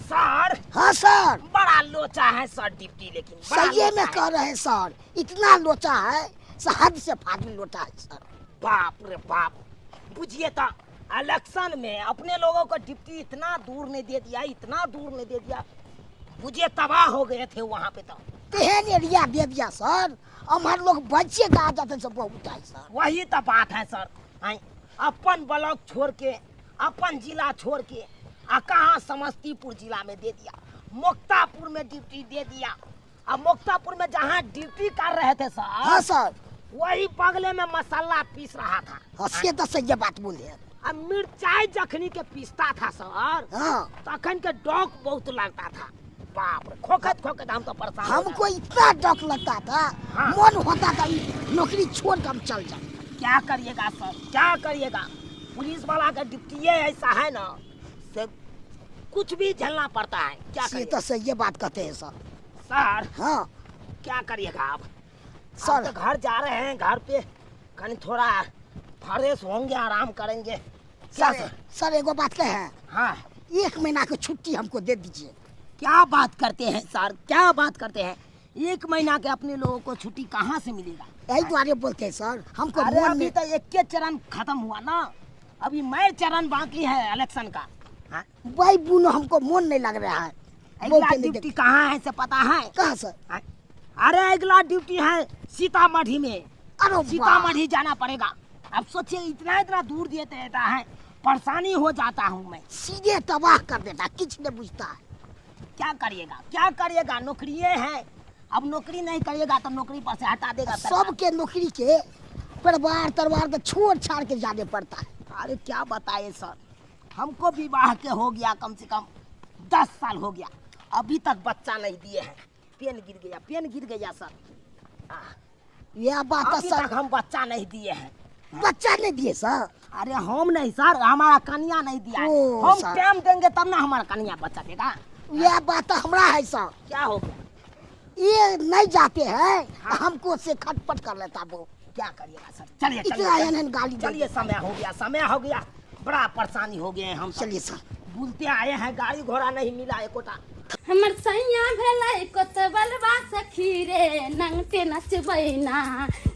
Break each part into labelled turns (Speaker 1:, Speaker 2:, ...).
Speaker 1: Sir.
Speaker 2: हाँ sir.
Speaker 1: बड़ा लोचा है सर डिप्टी, लेकिन
Speaker 2: सही में कह रहे हैं सर, इतना लोचा है, हद से फाजिल लोचा है सर।
Speaker 1: बाप रे बाप, बुझिए तो इलेक्शन में अपने लोगों को डिप्टी इतना दूर नहीं दे दिया, इतना दूर नहीं दे दिया, मुझे तबाह हो गए थे वहाँ पे। तो
Speaker 2: तेहन एरिया दे दिया सर, हमारे लोग बच्चे का आ जाते सब बहुत है सर।
Speaker 1: वही तो बात है सर। अपन ब्लॉक छोड़ के, अपन जिला छोड़ के कहाँ समस्तीपुर जिला में दे दिया, मुक्तापुर में ड्यूटी दे दिया। अब मुक्तापुर में जहाँ ड्यूटी कर रहे थे सर,
Speaker 2: हाँ सर,
Speaker 1: वही बगले में मसाला पीस रहा था।
Speaker 2: हंसिए तो सही बात बोले।
Speaker 1: अब मिर्चाई जखनी के पीसता था सर,
Speaker 2: हाँ,
Speaker 1: तखन के डॉक बहुत लगता था। बाप रे, खोखत खोखत हम तो परेशान।
Speaker 2: हमको इतना डर लगता था,
Speaker 1: हाँ।
Speaker 2: मन होता था नौकरी छोड़ कर हम चल जाए।
Speaker 1: क्या करिएगा सर, क्या करिएगा, पुलिस वाला का ड्यूटी ऐसा है ना, से कुछ भी झेलना पड़ता है। क्या
Speaker 2: ये
Speaker 1: करिएगा
Speaker 2: तो सही बात कहते हैं सर।
Speaker 1: सर,
Speaker 2: हाँ
Speaker 1: क्या करिएगा आप
Speaker 2: सर।
Speaker 1: तो घर जा रहे हैं, घर पे कहीं थोड़ा फ्रेश होंगे, आराम करेंगे। क्या
Speaker 2: सर,
Speaker 1: सर?
Speaker 2: सर एगो बात कहे,
Speaker 1: हाँ,
Speaker 2: 1 महीना की छुट्टी हमको दे दीजिए।
Speaker 1: क्या बात करते हैं सर, क्या बात करते हैं? 1 महीना के अपने लोगों को छुट्टी कहाँ से मिलेगा?
Speaker 2: यही द्वारे बोलते हैं सर, हमको
Speaker 1: अरे
Speaker 2: मन
Speaker 1: अभी
Speaker 2: में
Speaker 1: तो एक चरण खत्म हुआ ना, अभी मैं चरण बाकी है इलेक्शन का। हाँ?
Speaker 2: भाई बुनो हमको मन नहीं लग रहा है।
Speaker 1: अगला
Speaker 2: बोलते नहीं
Speaker 1: ड्यूटी कहाँ है से पता है?
Speaker 2: कहाँ सर?
Speaker 1: हाँ? अरे अगला ड्यूटी है सीतामढ़ी में,
Speaker 2: अरे
Speaker 1: सीतामढ़ी जाना पड़ेगा। अब सोचिए, इतना इतना दूर देते रहता है, परेशानी हो जाता हूँ मैं।
Speaker 2: सीधे तबाह कर देता, कुछ नहीं बुझता है।
Speaker 1: क्या करिएगा, क्या करिएगा, नौकरी है, अब नौकरी नहीं करिएगा तो नौकरी पर से हटा देगा सरकार।
Speaker 2: सबके नौकरी के परिवार तरवार के छोड़ छाड़ के जाने पड़ता है।
Speaker 1: अरे क्या बताए सर, हमको विवाह के हो गया कम से कम 10 साल हो गया, अभी तक बच्चा नहीं दिए हैं। पेन गिर गया, पेन गिर गया सर।
Speaker 2: यह बात है
Speaker 1: अभी
Speaker 2: सर,
Speaker 1: तक हम बच्चा नहीं दिए हैं।
Speaker 2: बच्चा नहीं दिए सर।
Speaker 1: अरे हम नहीं सर, हमारा कन्या नहीं दिया है।
Speaker 2: ओ,
Speaker 1: हम
Speaker 2: सर।
Speaker 1: टाइम देंगे तब ना हमारा कन्या बच्चा देगा।
Speaker 2: यह बात हमरा है सर,
Speaker 1: क्या हो गया?
Speaker 2: ये नहीं जाते हैं, हमको से खटपट कर लेता वो।
Speaker 1: क्या करिएगा सर, चलिए
Speaker 2: इतना
Speaker 1: चलिए
Speaker 2: एहन गाली दे
Speaker 1: चलिए, समय हो गया, समय हो गया, बड़ा परेशानी हो गए हैं हम।
Speaker 2: चलिए सर।
Speaker 1: भूलते आए हैं, गाड़ी घोड़ा नहीं मिला एकोटा।
Speaker 3: हमर सैया भेलै कोतबलवा सखी रे, नंगटे नचबैना,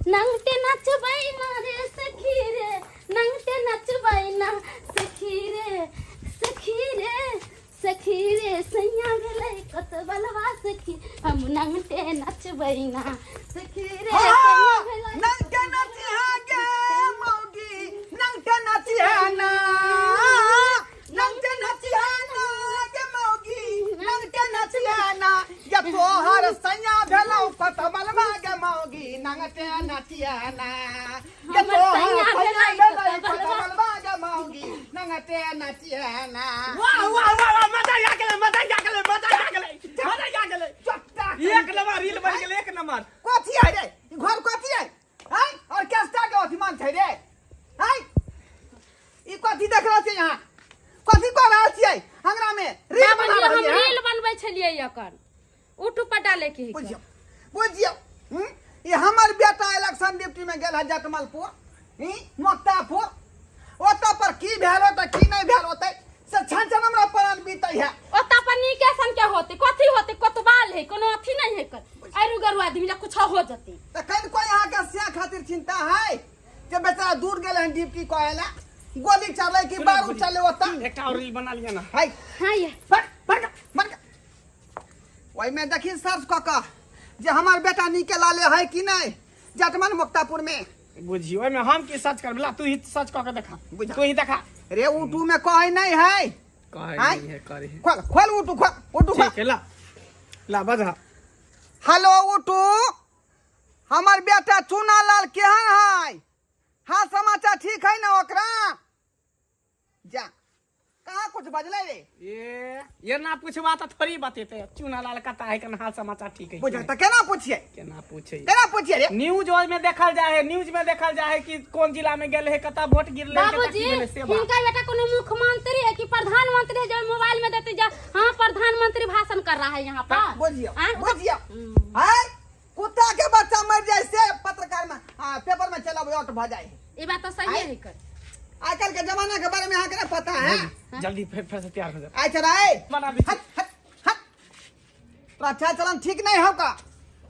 Speaker 3: नंगटे नचबैना रे सखी रे, नंगटे नचबैना सखी रे, सखी रे, सखी रे, सैया भेलै कोतबलवा सखी, हम नंगटे नचबैना सखी रे, सैया भेलै
Speaker 4: नंगटे नचिहा गे मौगी, नंगटे नचिहा ना, नंगटे नचिहा ना गे मौगी, नंगटे नचिहा ना, ये तोहर सैया भेलौ कोतबलवा गे मौगी, नंगटे नचिहा ना, ये तोहर सैया भेलौ कोतबलवा गे मौगी, नंगटे नचिहा ना।
Speaker 1: वाह वाह वाह वाह, मजा आ गेलै, मजा आ गेलै, मजा आ गेलै, मजा आ गेलै। एक नंबर रील बन गेलै, एक नंबर।
Speaker 4: कथी है रे, घर कथी है? हैं? ऑर्केस्ट्रा के अभिमान छै रे? हैं? ई कथी देख रहल छी यहाँ? कथी कह रहल छियै अंगना में? रील बना
Speaker 3: बाबूजी, हम
Speaker 4: रहल छियै?
Speaker 3: रील बनबै छलियै एखन यूट्यूब पर डाले के
Speaker 4: बुझियो, बुझियो, ये हमर बेटा इलेक्शन ड्यूटी में गेल है जटमलपुर, मुक्तापुर, ओतऽ पर की भेल होतै की नहीं भेल होतै से छन हमरा प्राण बीतै है।
Speaker 3: ओता पर निकेशन के होते, कथी होते, कोतवाल है, कोनो अथी नहीं है कर, आरु गरु आदमी ला कुछ हो जती।
Speaker 4: तो कहीं कोई यहाँ के सिया खातिर चिंता है कि बेचारा दूर गेल है ड्यूटी कहेला, गोली चले कि बारूद चले ओतऽ
Speaker 1: एकटा और रील बना लिया ना।
Speaker 4: है।
Speaker 3: हां ये
Speaker 4: मर वही में देखी सर्च क के जे हमार बेटा निकलाले है कि नहीं जटमन मुक्तापुर में।
Speaker 1: बुझियो, में हम की सर्च करबला, तू ही सर्च क के देखा,
Speaker 4: बुझा।
Speaker 1: तू ही देखा।
Speaker 4: रे उटू में कहे नहीं है,
Speaker 1: कहे
Speaker 4: हैं?
Speaker 1: नहीं है, करे है।
Speaker 4: खोल खोल उटू, खोल उटू,
Speaker 1: ठीक है, ला ला बजा।
Speaker 4: हेलो उटू, हमार बेटा चूना लाल केहन है? हाँ समाचार ठीक है ना ओकरा? जा कहाँ कुछ बजले रे?
Speaker 1: ये ना पूछवा तो थोड़ी बतेते, चूना लाल कता है कन हाल समाचार ठीक है।
Speaker 4: बुझा तो केना पूछिए,
Speaker 1: केना पूछे?
Speaker 4: केना पूछिए रे?
Speaker 1: न्यूज में देखल जाए है, न्यूज में देखल जाए है कि कौन जिला में गेल है, कता वोट गिरले, कता
Speaker 3: बाबूजी,
Speaker 1: की भेले से बात।
Speaker 3: हिनका बेटा कोनो मुख्यमंत्री है कि प्रधानमंत्री है जो मोबाइल में देते जा, हां प्रधानमंत्री भाषण कर रहा है यहाँ पर।
Speaker 4: बुझियो,
Speaker 3: हाँ?
Speaker 4: बुझियो, है कुत्ता के बच्चा मर जाए से पत्रकार में पेपर में चला वोट भ जाए।
Speaker 3: ये बात तो सही है कर।
Speaker 4: आजकल के जमाना के बारे में यहाँ के ना पता है?
Speaker 1: जल्दी फिर से तैयार हो जा।
Speaker 4: आय चला
Speaker 1: बना भी।
Speaker 4: हट हट तोरा चाल चलन ठीक नहीं हो का।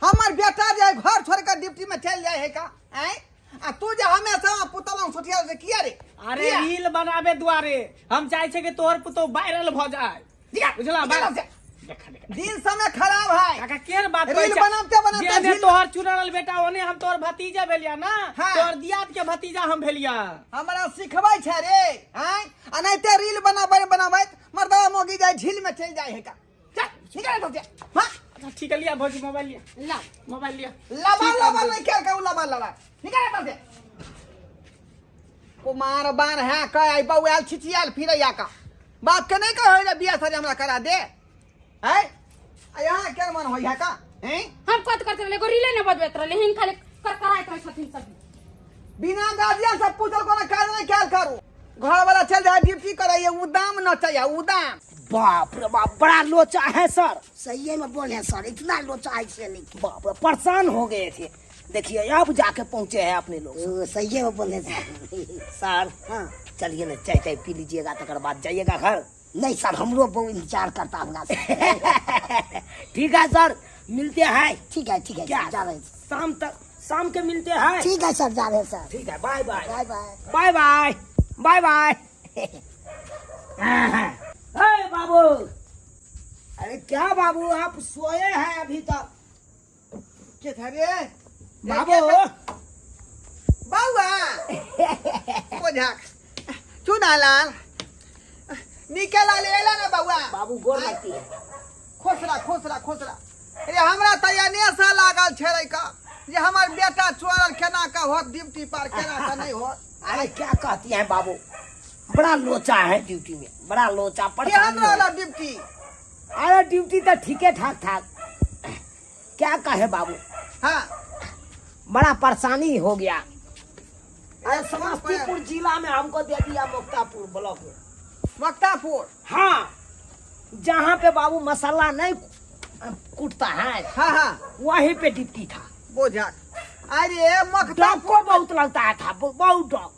Speaker 4: हमार बेटा जे घर छोड़ कर ड्यूटी में चल जाए है का हैं? आ तू जे हमेशा पुतला सोटिया से किया रे?
Speaker 5: अरे रील बनावे द्वारे हम चाहे छे कि तोहर पुतो वायरल भ जाए। बुझला बात? देखा देखा
Speaker 4: दिन समय खराब है।
Speaker 5: काका केर बात
Speaker 4: रील
Speaker 5: कहै छै?
Speaker 4: बनाते बनाते
Speaker 5: जे
Speaker 4: रील-
Speaker 5: तोहर चुनल बेटा ओने हम तोहर भतीजा भेलिया ना।
Speaker 4: हाँ।
Speaker 5: तोहर दियाद के भतीजा हम भेलिया।
Speaker 4: हमरा सिखबै छै रे हैं? आ नहीं ते रील बनाबै मर्दवा मोगी जाए झील में चल जाए है का। चल निकल तो जा। हां
Speaker 5: अच्छा ठीक है, लिया भौजी मोबाइल लिया।
Speaker 3: ला
Speaker 5: मोबाइल लिया।
Speaker 4: लबा नहीं क्या कहू लबा निकल तो जा। कुमार बान है का आई बउआल छिचियाल फिरैया का बात के नहीं कहो जे बियाह शादी हमरा करा दे हैं? आ यहाँ के मन होई है का हैं?
Speaker 3: हम कत करते रहे रीले न बजबैत रहे हिन खाली कर कराइत रहे छथिन सब।
Speaker 4: बिना गार्जियन से पूछल कोनो काज नहीं क्या करू। घर वाला चल जाए ड्यूटी करे उदाम न चाहिए उदाम।
Speaker 1: बाप रे बाप, बड़ा लोचा है सर।
Speaker 2: सही में बोले सर, इतना लोचा है से नहीं।
Speaker 1: बाप रे, परेशान हो गए थे। देखिए अब जाके पहुंचे हैं अपने लोग।
Speaker 2: सही में बोले सर।
Speaker 1: सर
Speaker 2: हाँ
Speaker 1: चलिए ना, चाय चाय पी लीजिएगा, तकर बाद जाइएगा घर।
Speaker 2: नहीं सर, हमरो बहुत इंतजार करता होगा सर।
Speaker 1: ठीक है सर, मिलते हैं।
Speaker 2: ठीक है
Speaker 1: क्या
Speaker 2: सर, जा रहे हैं।
Speaker 1: शाम तक, शाम के मिलते हैं।
Speaker 2: ठीक है सर, जा रहे हैं सर।
Speaker 1: ठीक है, bye bye.
Speaker 2: Bye bye.
Speaker 1: Bye bye bye bye. हे बाबू, अरे क्या बाबू, आप सोए हैं अभी तक?
Speaker 4: के था रे
Speaker 1: बाबू
Speaker 4: बाबा ओझा चुनालाल निकला लेला ना बाबा।
Speaker 1: बाबू गोर लगती है।
Speaker 4: खोसरा अरे हमरा तैयार सा लागल छे का जे हमर बेटा चोरल केना का होत ड्यूटी पर केना का नहीं होत।
Speaker 1: अरे क्या कहती है बाबू, बड़ा लोचा है ड्यूटी में, बड़ा लोचा
Speaker 4: के
Speaker 1: परेशानी
Speaker 4: हमरा
Speaker 1: हो।
Speaker 4: वाला ड्यूटी
Speaker 1: अरे ड्यूटी तो ठीक है ठाक क्या कहे बाबू,
Speaker 4: हां
Speaker 1: बड़ा परेशानी हो गया। अरे समस्तीपुर जिला में हमको दे दिया मुक्तापुर ब्लॉक में।
Speaker 4: मक्तापुर
Speaker 1: हाँ, जहाँ पे बाबू मसाला नहीं कूटता है,
Speaker 4: हां
Speaker 1: वहीं पे ड्यूटी था।
Speaker 4: बोझा अरे
Speaker 1: डॉग
Speaker 4: मक्तापुर
Speaker 1: को बहुत लगता है था, बहुत डॉग।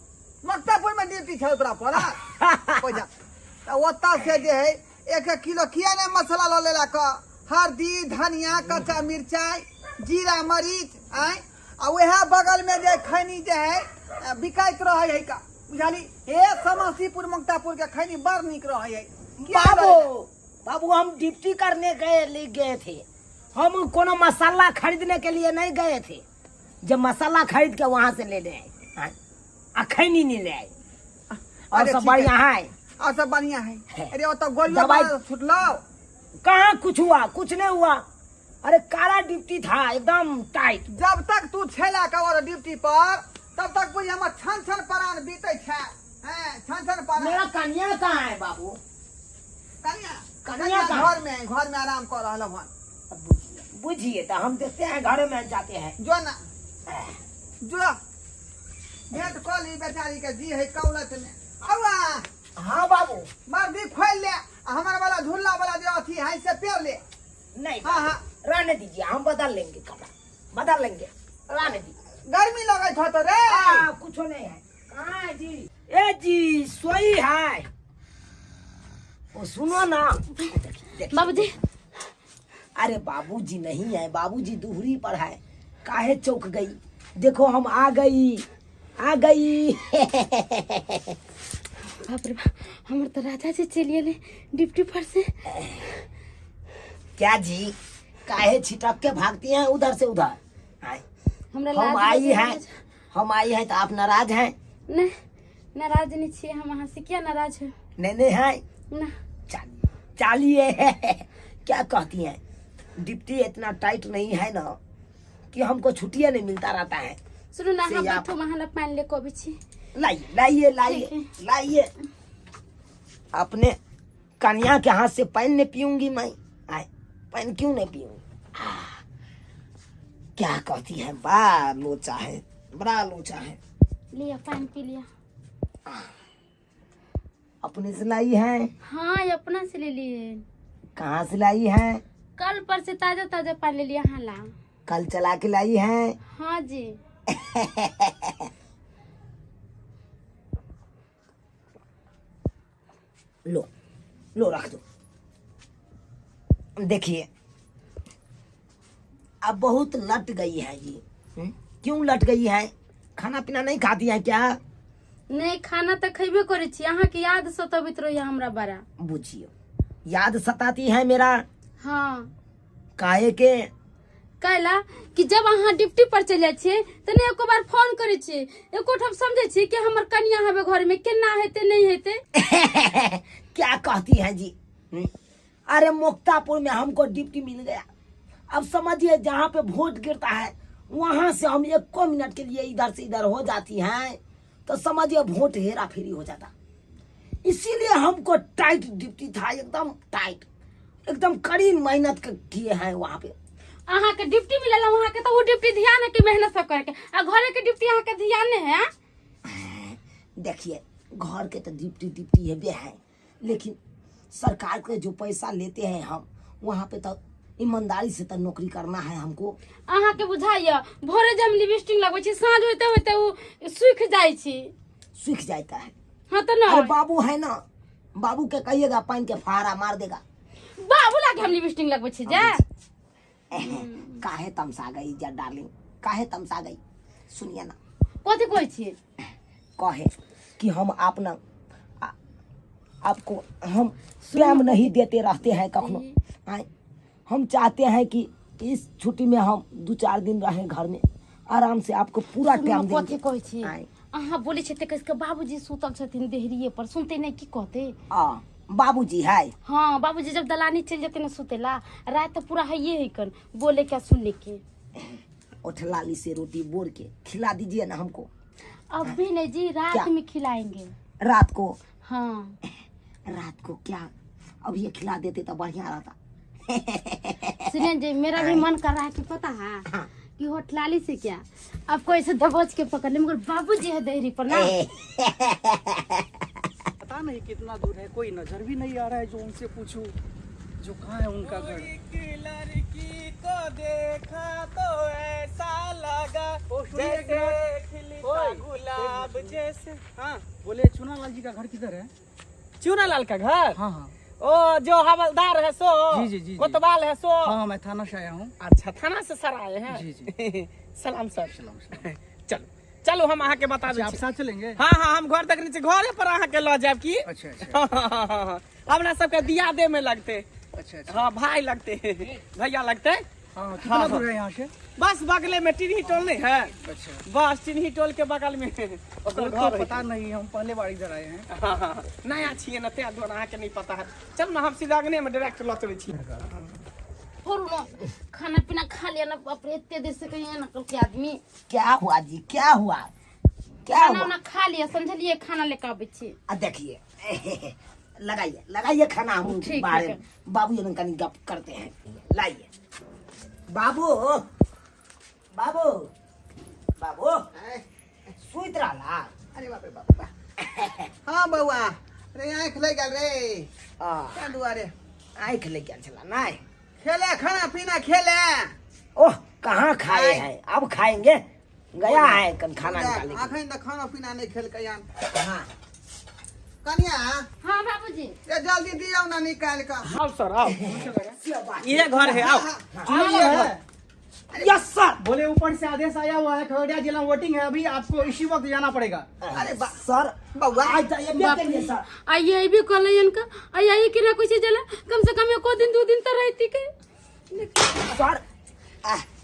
Speaker 4: मक्तापुर में ड्यूटी छे तोरा पर बोझा तो ओता से जे है 1 किलो किया ने मसाला ल लेला का हल्दी धनिया कच्चा मिर्चाई जीरा मरीच आय आ वह बगल में जे खैनी जे है बिकाइत रहे है का बुझाली हे समस्तीपुर मक्तापुर के खैनी बड़ निक रहे है।
Speaker 1: बाबू हम ड्यूटी करने गए थे, हम कोनो मसाला खरीदने के लिए नहीं गए थे। जब मसाला खरीद के वहाँ से ले आए, खैनी नहीं ले आए। और
Speaker 4: अरे
Speaker 1: सब
Speaker 4: ठीक
Speaker 1: बढ़िया है,
Speaker 4: और सब बढ़िया है। अरे वो तो गोलियों
Speaker 1: दवाई-
Speaker 4: मार छुटलो
Speaker 1: कहाँ कुछ हुआ, कुछ नहीं हुआ। अरे काला ड्यूटी था एकदम टाइट।
Speaker 4: जब तक तू छेला का और ड्यूटी पर तब तक बुझ हमर छन प्राण बीते छे हैं छन प्राण।
Speaker 1: मेरा कन्या कहाँ है बाबू?
Speaker 4: कन्या
Speaker 1: कन्या कहाँ?
Speaker 4: घर में आराम कर रहल हन।
Speaker 1: बुझिए तो हम देखते हैं, घर में जाते हैं।
Speaker 4: जो ना जो भेंट कर ली बेचारी के जी है कौलत में औआ
Speaker 1: हाँ बाबू,
Speaker 4: मर्दी खोल ले हमार वाला झूला वाला जो अथी है से पेर ले।
Speaker 1: नहीं
Speaker 4: हाँ, हाँ।
Speaker 1: रहने दीजिए, हम बदल लेंगे कपड़ा, बदल लेंगे, रहने दीजिए।
Speaker 4: गर्मी लगत हो तो रे
Speaker 1: कुछ नहीं है। कहाँ है जी? ए जी सोई है। वो सुनो ना, देखिए।
Speaker 3: बाबूजी
Speaker 1: अरे बाबूजी नहीं है, बाबूजी दूहरी पर है। काहे चौक गई? देखो हम आ गई।
Speaker 3: बाप रे बाप, हमर तो राजा जी चलिए ले डिप्टी पर से।
Speaker 1: क्या जी, काहे छिटक के भागती हैं उधर से उधर? आए।
Speaker 3: हमरा
Speaker 1: हम आई हैं तो आप नाराज हैं?
Speaker 3: नहीं नाराज नहीं छे हम, वहाँ से क्या नाराज है
Speaker 1: नहीं है।
Speaker 3: ना।
Speaker 1: चालिए क्या कहती हैं, डिप्टी इतना टाइट नहीं है ना कि हमको छुट्टियां नहीं मिलता रहता है।
Speaker 3: सुनो ना,
Speaker 1: से
Speaker 3: हम
Speaker 1: आप-
Speaker 3: बैठो वहाँ पानी ले को भी छी।
Speaker 1: लाइए अपने कन्या के हाथ से पानी नहीं पीऊंगी मैं। आए, पानी क्यों नहीं पीऊंगी? क्या कहती है, बड़ा लोचा है।
Speaker 3: लिया पानी पी लिया।
Speaker 1: अपने से लाई है?
Speaker 3: हाँ ये अपना से ले लिए,
Speaker 1: कहाँ से लाई है?
Speaker 3: कल पर से ताजा ताजा पानी ले लिया। हाँ ला।
Speaker 1: कल चला के लाई है?
Speaker 3: हाँ जी।
Speaker 1: लो रख दो। देखिए अब बहुत लट गई है जी। क्यों लट गई है? खाना पीना नहीं खाती है क्या?
Speaker 3: नहीं खाना तो खेबे करे छी, अहाँ के याद सताबित रही हमरा बड़ा।
Speaker 1: बुझियो याद सताती है मेरा।
Speaker 3: हाँ
Speaker 1: काहे के?
Speaker 3: कहला कि जब अहाँ ड्यूटी पर चले छिए तने एको बार फोन करे छी, एको ठप समझे छी कि हमर कन्या हवे घर में केना हेते नहीं हेते।
Speaker 1: क्या कहती है जी? अरे मुक्तापुर में हमको ड्यूटी मिल गया। अब समझिए जहाँ पे वोट गिरता है वहां से हम 1 मिनट के लिए इधर से इधर हो जाती हैं तो समझिए वोट हेरा फेरी हो जाता। इसीलिए हमको टाइट ड्यूटी था, एकदम टाइट, एकदम कड़ी मेहनत किए हैं वहाँ पे।
Speaker 3: अहाँ के ड्यूटी मिलल वहाँ के तो वो ड्यूटी ध्यान है कि मेहनत सब करके, आ घरे के ड्यूटी अहाँ के ध्यान नहीं है।
Speaker 1: देखिए घर के तो ड्यूटी है, लेकिन सरकार के जो पैसा लेते हैं हम वहाँ पे तो ईमानदारी से तो नौकरी करना है हमको।
Speaker 3: अहाँ के बुझाइए भोरे जब लिपस्टिक लगबै छी साँझ होते होते वो सूख जाय छी।
Speaker 1: सूख जाता है।
Speaker 3: हाँ तो ना
Speaker 1: अरे बाबू है ना, बाबू के कहिएगा पानी के फहारा मार देगा।
Speaker 3: बाबू लागे हम लिपस्टिक लगबै छी जा।
Speaker 1: काहे तमसा गई जा डार्लिंग, काहे तमसा गई? सुनिए ना
Speaker 3: कथी कहै छी?
Speaker 1: कहे कि हम अपना आपको हम प्रेम नहीं देते रहते हैं कखनो। आए हम चाहते हैं कि इस छुट्टी में हम 2-4 दिन रहें घर में, आराम से आपको पूरा टाइम देंगे।
Speaker 3: कथी कहै छी? अहाँ बोले छते कि बाबूजी सुतल छथिन देहरिए पर, सुनते नहीं की कहते?
Speaker 1: बाबूजी है।
Speaker 3: हाँ बाबूजी जब दलानी चल जाते ना सुतेला, रात तो पूरा है ये कन बोले क्या सुनने के।
Speaker 1: उठलाली से रोटी बोर के खिला दीजिए ना हमको।
Speaker 3: अभी नहीं जी, रात में खिलाएंगे।
Speaker 1: रात को?
Speaker 3: हाँ
Speaker 1: रात को क्या? अब ये खिला देते तो बढ़िया रहता।
Speaker 3: सुनिए जी, मेरा भी मन कर रहा है कि पता है कि होटलाली से क्या आपको ऐसे दबोच के पकड़ ले, मगर बाबूजी है देहरी पर ना।
Speaker 5: पता नहीं कितना दूर है, कोई नजर भी नहीं आ रहा है जो उनसे पूछूं जो कहाँ है उनका घर। लड़की को देखा तो ऐसा लगा जैसे खिलता गुलाब जैसे। हाँ बोले चूनालाल जी का घर किधर है? चूनालाल का घर? हाँ हाँ। ओ जो हवलदार है सो? जी जी। कोतवाल है सो? हाँ मैं थाना से आया हूँ। अच्छा थाना से सर आए हैं? जी जी। सलाम सर। सलाम। चलो चलो हम आके बता दें। आप साथ चलेंगे? हाँ हाँ हम घर तक नीचे घरे पर आके लो जाब की। अच्छा अच्छा। अपना सबके दिया दे में लगते। अच्छा। हाँ भाई लगते भैया लगते। हाँ कितना दूर है यहाँ से? बस बगले में टिन्ही टोल नहीं है? अच्छा। बस टिन्ही टोल के बगल में घर। पता नहीं, हम पहले बार इधर आए हैं। हाँ हाँ नया छिए न ते दोना के नहीं पता है। चल ना हम सीधा अगने में डायरेक्ट लौटले छी।
Speaker 3: और ना खाना पीना खा लिया ना, अपने इतने देर से कहीं ना कल के आदमी।
Speaker 1: क्या हुआ जी, क्या हुआ? क्या हुआ?
Speaker 3: खाना खा लिया, समझलिए खाना लेकर आवे छी।
Speaker 1: देखिए लगाइए लगाइए खाना, हम बाहर बाबू जी कहीं गप करते हैं। लाइए बाबू, बाबू बाबू सुत रहा।
Speaker 4: अरे बाप रे बाप। हाँ बउआ, अरे आँख ले गल रे। क्या दुआरे
Speaker 1: आँख ले गया चला ना?
Speaker 4: खेले खाना पीना खेले।
Speaker 1: ओह कहाँ खाए हैं, अब खाएंगे। गया है कल खाना निकालने।
Speaker 4: अखन तक खाना पीना नहीं खेल के यान।
Speaker 1: हाँ
Speaker 4: कन्या।
Speaker 3: हाँ बाबूजी।
Speaker 4: ये जल्दी दियो ना निकाल कर।
Speaker 5: आओ सर आओ, ये घर है आओ।
Speaker 1: Yes sir.
Speaker 5: बोले ऊपर से आदेश आया हुआ है, खगड़िया जिला वोटिंग है, अभी आपको इसी वक्त जाना पड़ेगा।
Speaker 1: अरे सर बउआ आज जाइए बेटे सर।
Speaker 3: आइए भी कॉल इनका आइए कि ना कुछ जला, कम से कम 1 दिन 2 दिन तो रहती के
Speaker 1: सर।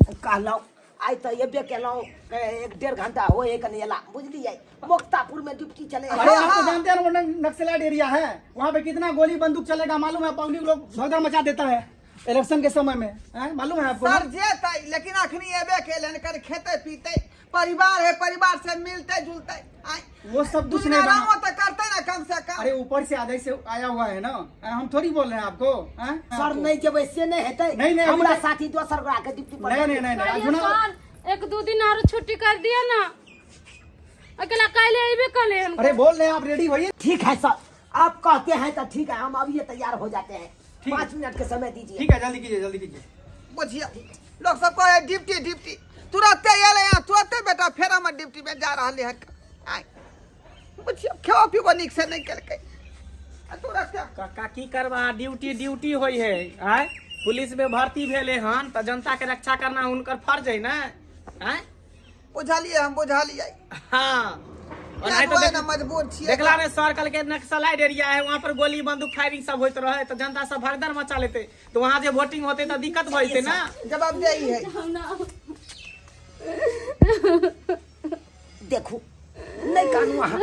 Speaker 1: कहलो आई तो ये भी कहलो 1-1.5 घंटा हो एक नेला बुझलिए। मुक्तापुर में ड्यूटी चले।
Speaker 5: अरे आप तो जानते हैं वो नक्सलाइट एरिया है, वहाँ पे कितना गोली बंदूक चलेगा मालूम है? पब्लिक लोग भगदड़ मचा देता है इलेक्शन के समय में, मालूम है आपको?
Speaker 4: सर जेतै, लेकिन अखनी एबे केलन कर खेते पीते, परिवार है, परिवार से मिलते जुलते।
Speaker 5: वो सब कुछ नहीं
Speaker 4: बना तो करते ना कम से कम।
Speaker 5: अरे ऊपर से आदेश से आया हुआ है ना, हम थोड़ी बोल रहे हैं आपको।
Speaker 1: सर नहीं जब ऐसे नहीं हेतै। नहीं हमरा साथी दोसर गोरा के ड्यूटी पर।
Speaker 5: नहीं
Speaker 3: सर 1-2 दिन और छुट्टी कर दिया ना, अकेला काले आइबे कले हम।
Speaker 5: अरे बोल रहे हैं आप, रेडी होइए।
Speaker 1: ठीक है सर, आप कहते हैं तो ठीक है, हम अभी तैयार हो जाते हैं। 5 मिनट के समय दीजिए।
Speaker 5: ठीक है जल्दी कीजिए जल्दी कीजिए।
Speaker 4: बुझिए लोग सब कहे ड्यूटी ड्यूटी, तुरंत एले यहाँ तुरंत बेटा फेरा में ड्यूटी में जा रहा है। बुझिए खेओ पीबो निक से नहीं केलकै तुरंत।
Speaker 5: का की करवा, ड्यूटी ड्यूटी होई है। आय पुलिस में भर्ती भेले हन तो जनता के रक्षा करना उनकर फर्ज है ना। हैं?
Speaker 4: बुझलिए हम बुझलिए।
Speaker 5: हाँ और
Speaker 4: क्या
Speaker 5: नहीं तो
Speaker 4: कोई ना मजबूर छिए।
Speaker 5: देखला ने सर्कल के नक्सलाइट एरिया है, वहाँ पर गोली बंदूक फायरिंग सब होते रहे तो जनता सब भगदड़ मचा लेते, तो वहाँ जो वोटिंग होते तो दिक्कत भइते ना।
Speaker 4: जवाब दे है।
Speaker 1: देखो नहीं कानू वहाँ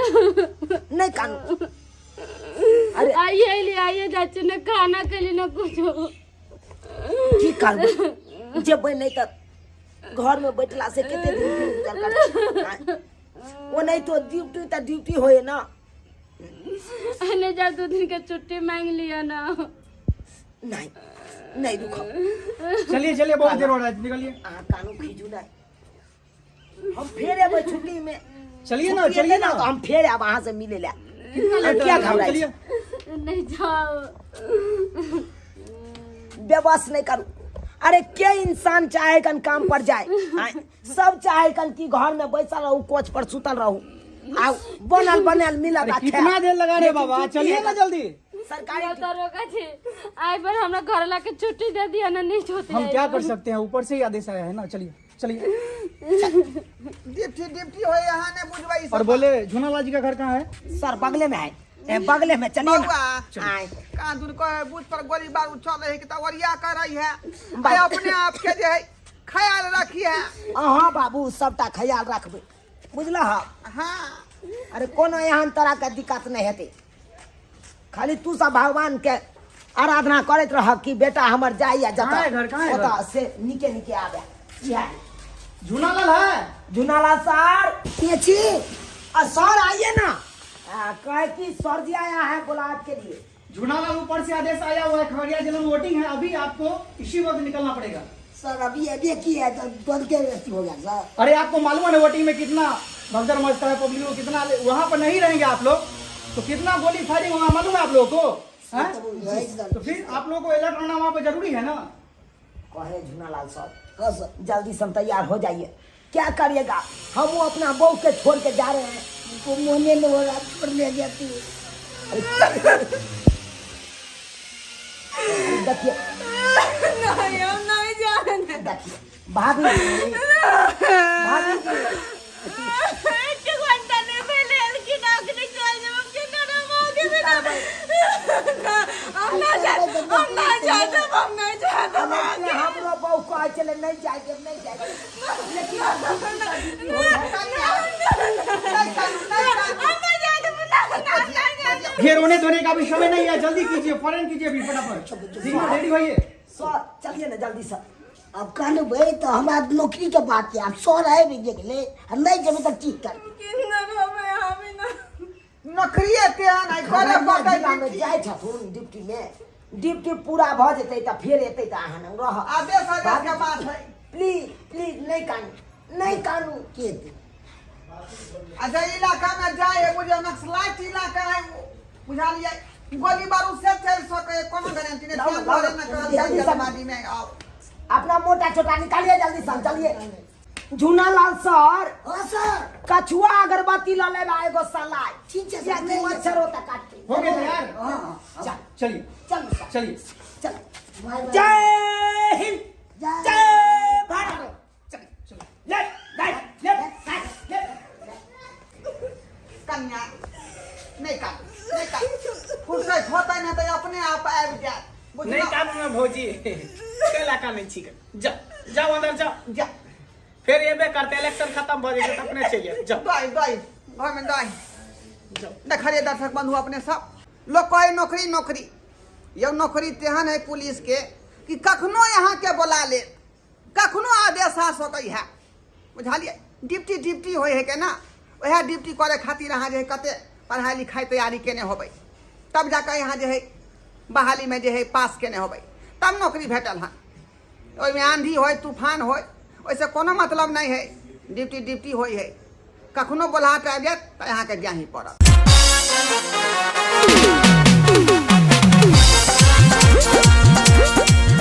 Speaker 1: नहीं कानू। अरे
Speaker 3: आइए आइए चाची ने खाना के लिए न कुछ
Speaker 1: की करबो जब नहीं तो घर में बैठला से केते दिन गुजर कर। वो नहीं तो ड्यूटी होए ना।
Speaker 3: आने जा 2 दिन का छुट्टी मांग लिया ना।
Speaker 1: नहीं नहीं रुको।
Speaker 5: चलिए चलिए बहुत देर हो रहा है, निकलिए।
Speaker 1: कानू खींचू नहीं। हम फिर अब छुट्टी में
Speaker 5: चलिए ना चलिए ना।
Speaker 1: तो हम फिर अब वहाँ से मिले ला। क्या घबराए?
Speaker 5: चलिए
Speaker 3: नहीं जाओ।
Speaker 1: बेबस नहीं करूँ। अरे क्या इंसान चाहे कन काम पर जाए, सब चाहे कन की घर में बैठा रहूं, कोच पर सुतल रहूं। आओ बनल बनल मिला था।
Speaker 5: कितना देर लगा रहे बाबा, चलिए ना जल्दी।
Speaker 1: सरकारी
Speaker 3: दरोगा जी आई पर हमरा घर ला के छुट्टी दे दिया ना, नहीं होती।
Speaker 5: हम क्या कर सकते हैं, ऊपर से ही आदेश आया है ना। चलिए चलिए।
Speaker 4: डिप्टी हो यहाँ ने बुझवाई।
Speaker 5: और बोले झूनालाल जी का घर कहाँ है?
Speaker 1: सर बगले में है, बगले में। चलिए ना। आए।
Speaker 4: कहाँ दूर को बुझ पर गोली बारूद चल रही कि तवरिया कर रही है। भाई अपने आप के जो है ख्याल रखिए।
Speaker 1: हाँ बाबू सबटा ख्याल रखबे, बुझल।
Speaker 4: हाँ
Speaker 1: अरे कोनो यहाँ तरह के दिक्कत नहीं हेते। खाली तू सब भगवान के आराधना करत रह कि बेटा हमर जाए या
Speaker 5: कहाँ है घर, कहाँ है
Speaker 1: जता
Speaker 5: घर?
Speaker 1: से निके निके आवे।
Speaker 5: झूनालाल है?
Speaker 1: झूनालाल सर के छी? सर आइए ना। कहे कि सर जी आया है गुलाब के लिए।
Speaker 5: झूनालाल ऊपर से आदेश आया हुआ है, खगड़िया जिले में वोटिंग है, अभी आपको इसी वक्त निकलना पड़ेगा।
Speaker 2: सर अभी अभी की है तो तुरंत के व्यक्ति हो गया सर।
Speaker 5: अरे आपको मालूम है ना वोटिंग में कितना भगदड़ मचता है, पब्लिक को कितना, वहाँ पर नहीं रहेंगे आप लोग तो कितना गोली फायरिंग होगा मालूम है आप लोगों को? हैं? तो फिर आप लोगों को अलर्ट रहना वहाँ पर जरूरी है ना।
Speaker 1: कहे झूनालाल सर जल्दी से तैयार हो जाइए। क्या करिएगा, हम वो अपना बहू के छोड़ के जा रहे हैं।
Speaker 2: तो मोने में हो रहा छोड़ ले जाती है।
Speaker 1: देखिए
Speaker 3: नहीं हम नहीं जाने।
Speaker 1: देखिए भाभी
Speaker 3: एक घंटा ने पहले की नौकरी चल जाओ कि ना मौके में हम ना जाते
Speaker 1: हम लोग बहू को चले नहीं जाएंगे नहीं जाएंगे।
Speaker 5: ये रोने धोने का भी समय नहीं है, जल्दी कीजिए, फौरन कीजिए अभी फटाफट। रेडी होइए।
Speaker 1: सर चलिए ना जल्दी सर।
Speaker 2: अब कहने भाई तो हमारा नौकरी के बात है। अब सौ रहे भी देख ले, हम नहीं जब तक ठीक कर
Speaker 4: नौकरी के नहीं करे
Speaker 1: जिला में जाए छथुन ड्यूटी में, ड्यूटी पूरा भ जेतै त फिर एतै त अहाँ न रह।
Speaker 4: आदेश के बात है।
Speaker 1: प्लीज नहीं कानू के दे।
Speaker 4: अच्छा इलाका में जाए, मुझे नक्सलाइट इलाका है बुझा लिया। गोली बारूद से चल सके कोनो गारंटी नहीं।
Speaker 1: लाओ,
Speaker 4: बोले
Speaker 1: लाओ,
Speaker 4: ना करो
Speaker 1: जल्दी से।
Speaker 4: जल्दबाजी में आओ।
Speaker 1: अपना मोटा छोटा निकालिए जल्दी सर। चलिए झूनालाल सर।
Speaker 2: हाँ सर
Speaker 1: कछुआ अगरबत्ती ल लेबा एगो सलाई।
Speaker 2: ठीक है
Speaker 1: या
Speaker 2: सर।
Speaker 1: कि मच्छर होता काट के।
Speaker 5: हो गया तैयार?
Speaker 1: चल
Speaker 5: चलिए
Speaker 1: चल सर
Speaker 5: चलिए।
Speaker 1: चल।
Speaker 2: Bye bye.
Speaker 1: जय हिंद
Speaker 2: जय
Speaker 1: जय भारत। चल ले
Speaker 4: कन्या नहीं कर फुर्सत होता नहीं तो अपने आप आबि जाए।
Speaker 5: नहीं कानून में भौजी इलाका नहीं छिके। जाओ अंदर जाओ।
Speaker 4: जा
Speaker 5: फिर ये बे करते इलेक्शन खत्म हो जाए तो अपने चलिए जाओ।
Speaker 4: दई घर में दई
Speaker 5: जाओ।
Speaker 4: देखिए दर्शक बंधु अपने सब लोग कहे नौकरी ये नौकरी तेहन है पुलिस के कि कखनो यहाँ के बोला ले, कखनो आदेश आ सकै है। बुझलिए ड्यूटी होय है के ना, वह ड्यूटी करे खातिर अहाँ जे है कते पढ़ाई लिखाई तैयारी केने होबै, तब जाकर यहाँ जे है बहाली में जे है पास केने होबै, तब नौकरी भेटल हन। ओहिमे आंधी होय तूफान होय ओइसे कोनो मतलब नहीं है। ड्यूटी होय है, कखनो बोलाहट आबि जायत तऽ अहाँके जाही पड़त।